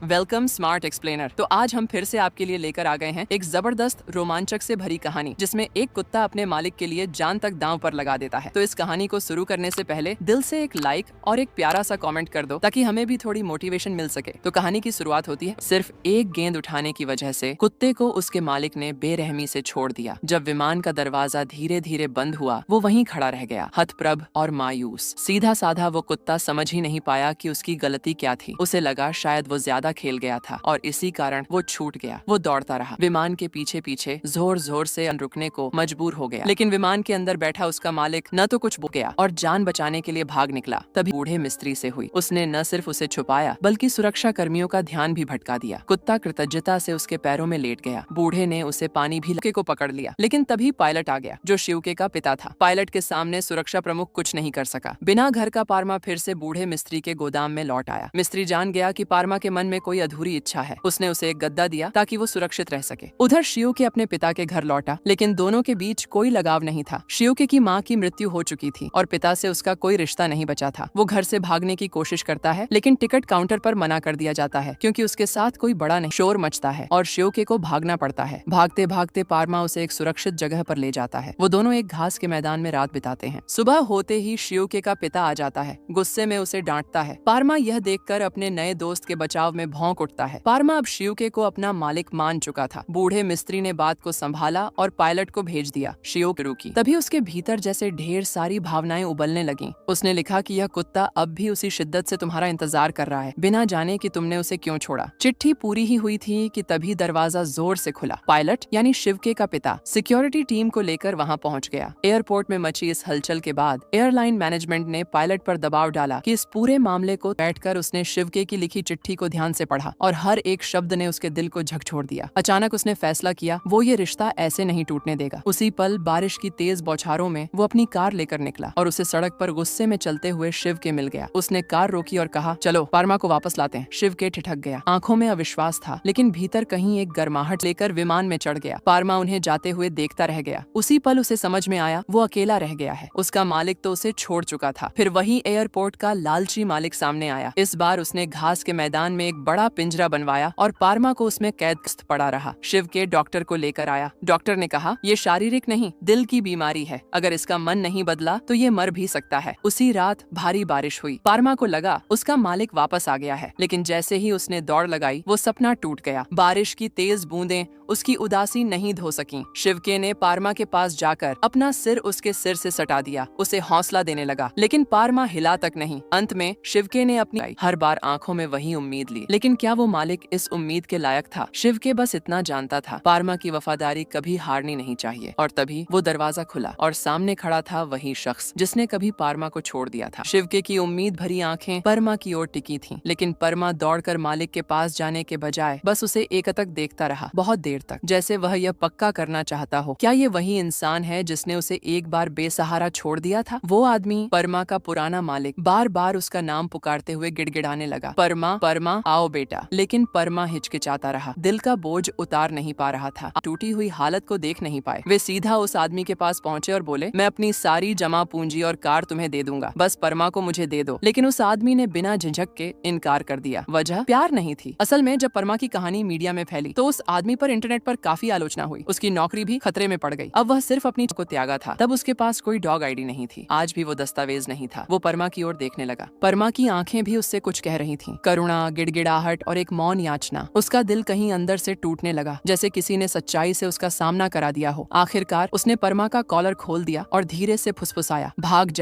Welcome smart explainer. तो आज हम फिर से आपके लिए लेकर आ गए हैं एक जबरदस्त रोमांचक से भरी कहानी, जिसमें एक कुत्ता अपने मालिक के लिए जान तक दांव पर लगा देता है। तो इस कहानी को शुरू करने से पहले दिल से एक लाइक और एक प्यारा सा कमेंट कर दो, ताकि हमें भी थोड़ी मोटिवेशन मिल सके। तो कहानी की शुरुआत होती है सिर्फ एक गेंद उठाने की वजह से कुत्ते को उसके मालिक ने बेरहमी से छोड़ दिया। जब विमान का दरवाजा धीरे धीरे बंद हुआ, वो वहीं खड़ा रह गया, हतप्रभ और मायूस। सीधा साधा वो कुत्ता समझ ही नहीं पाया कि उसकी गलती क्या थी। उसे लगा शायद वो ज्यादा खेल गया था और इसी कारण वो छूट गया। वो दौड़ता रहा, विमान के पीछे पीछे जोर जोर से रुकने को मजबूर हो गया। लेकिन विमान के अंदर बैठा उसका मालिक न तो कुछ गया और जान बचाने के लिए भाग निकला। तभी बूढ़े मिस्त्री से हुई। उसने न सिर्फ उसे छुपाया बल्कि सुरक्षा कर्मियों का ध्यान भी भटका दिया। कुत्ता कृतज्ञता से उसके पैरों में लेट गया। बूढ़े ने उसे पानी भी को पकड़ लिया। लेकिन तभी पायलट आ गया, जो शिवके का पिता था। पायलट के सामने सुरक्षा प्रमुख कुछ नहीं कर सका। बिना घर का पारमा फिर से बूढ़े मिस्त्री के गोदाम में लौट आया। मिस्त्री जान गया कि पारमा के मन में कोई अधूरी इच्छा है। उसने उसे एक गद्दा दिया ताकि वो सुरक्षित रह सके। उधर शिवके अपने पिता के घर लौटा, लेकिन दोनों के बीच कोई लगाव नहीं था। शिवके की माँ की मृत्यु हो चुकी थी और पिता से उसका कोई रिश्ता नहीं बचा था। वो घर से भागने की कोशिश करता है, लेकिन टिकट काउंटर पर मना कर दिया जाता है, क्योंकि उसके साथ कोई बड़ा नहीं। शोर मचता है और शिवके को भागना पड़ता है। भागते भागते पारमा उसे एक सुरक्षित जगह पर ले जाता है। वो दोनों एक घास के मैदान में रात बिताते हैं। सुबह होते ही शिवके का पिता आ जाता है। गुस्से में उसे डांटता है। पारमा यह देखकर अपने नए दोस्त के बचाव में भौंक उठता है। पारमा अब शिवके को अपना मालिक मान चुका था। बूढ़े मिस्त्री ने बात को संभाला और पायलट को भेज दिया। शिवके रुकी। तभी उसके भीतर जैसे ढेर सारी भावनाएं उबलने लगीं। उसने लिखा कि यह कुत्ता अब भी उसी शिद्दत से तुम्हारा इंतजार कर रहा है, बिना जाने कि तुमने उसे क्यों छोड़ा। चिट्ठी पूरी ही हुई थी कि तभी दरवाजा जोर से खुला। पायलट यानी शिवके का पिता सिक्योरिटी टीम को लेकर वहां पहुंच गया। एयरपोर्ट में मची इस हलचल के बाद एयरलाइन मैनेजमेंट ने पायलट पर दबाव डाला कि इस पूरे मामले को बैठकर उसने शिवके की लिखी चिट्ठी को ध्यान से पढ़ा और हर एक शब्द ने उसके दिल को झकझोर दिया। अचानक उसने फैसला किया, वो ये रिश्ता ऐसे नहीं टूटने देगा। उसी पल बारिश की तेज बौछारों में वो अपनी कार लेकर निकला और उसे सड़क पर गुस्से में चलते हुए शिव के मिल गया। उसने कार रोकी और कहा, चलो पारमा को वापस लाते हैं। शिव के ठिठक गया। आंखों में अविश्वास था, लेकिन भीतर कहीं एक गर्माहट लेकर विमान में चढ़ गया। पारमा उन्हें जाते हुए देखता रह गया। उसी पल उसे समझ में आया, वो अकेला रह गया है। उसका मालिक तो उसे छोड़ चुका था। फिर वही एयरपोर्ट का लालची मालिक सामने आया। इस बार उसने घास के मैदान में एक बड़ा पिंजरा बनवाया और पारमा को उसमें कैद पड़ा रहा। शिव के डॉक्टर को लेकर आया। डॉक्टर ने कहा, ये शारीरिक नहीं, दिल की बीमारी है। अगर इसका मन नहीं बदला तो ये मर भी सकता है। उसी रात भारी बारिश हुई। पारमा को लगा उसका मालिक वापस आ गया है, लेकिन जैसे ही उसने दौड़ लगाई, वो सपना टूट गया। बारिश की तेज बूंदें उसकी उदासी नहीं धो सकीं। शिवके ने पारमा के पास जाकर अपना सिर उसके सिर से सटा दिया, उसे हौसला देने लगा, लेकिन पारमा हिला तक नहीं। अंत में शिवके ने अपनी हर बार आंखों में वही उम्मीद ली, लेकिन क्या वो मालिक इस उम्मीद के लायक था? शिवके बस इतना जानता था, पारमा की वफादारी कभी हारनी नहीं चाहिए। और तभी वो दरवाजा खुला और सामने खड़ा था वही शख्स जिसने कभी पारमा को छोड़ दिया था। शिवके की उम्मीद भरी आंखें परमा की ओर टिकी थीं, लेकिन परमा दौड़कर मालिक के पास जाने के बजाय बस उसे एकटक देखता रहा, बहुत देर तक, जैसे वह यह पक्का करना चाहता हो, क्या ये वही इंसान है जिसने उसे एक बार बेसहारा छोड़ दिया था? वो आदमी, परमा का पुराना मालिक, बार बार उसका नाम पुकारते हुए गिड़गिड़ाने लगा, परमा, परमा, आओ बेटा। लेकिन परमा हिचकिचाता रहा, दिल का बोझ उतार नहीं पा रहा था। टूटी हुई हालत को देख नहीं पाए। वे सीधा उस आदमी के पास पहुंचे और बोले, मैं अपनी सारी जमा पूंजी और कार तुम्हें दे दूंगा, बस परमा को मुझे दे दो। लेकिन उस आदमी ने बिना झिझक के इनकार कर दिया। वजह प्यार नहीं थी। असल में जब परमा की कहानी मीडिया में फैली तो उस आदमी पर इंटरनेट पर काफी आलोचना हुई। उसकी नौकरी भी खतरे में पड़ गई। अब वह सिर्फ अपनी को त्यागा था। तब उसके पास कोई डॉग आईडी नहीं थी। आज भी वो दस्तावेज नहीं था। वो परमा की ओर देखने लगा। परमा की आंखें भी उससे कुछ कह रही थीं, करुणा, गिड़गिड़ाहट और एक मौन याचना। उसका दिल कहीं अंदर से टूटने लगा, जैसे किसी ने सच्चाई से उसका सामना करा दिया हो। आखिरकार उसने परमा का कॉलर खोल दिया और धीरे से फुसफुसाया, भाग जा,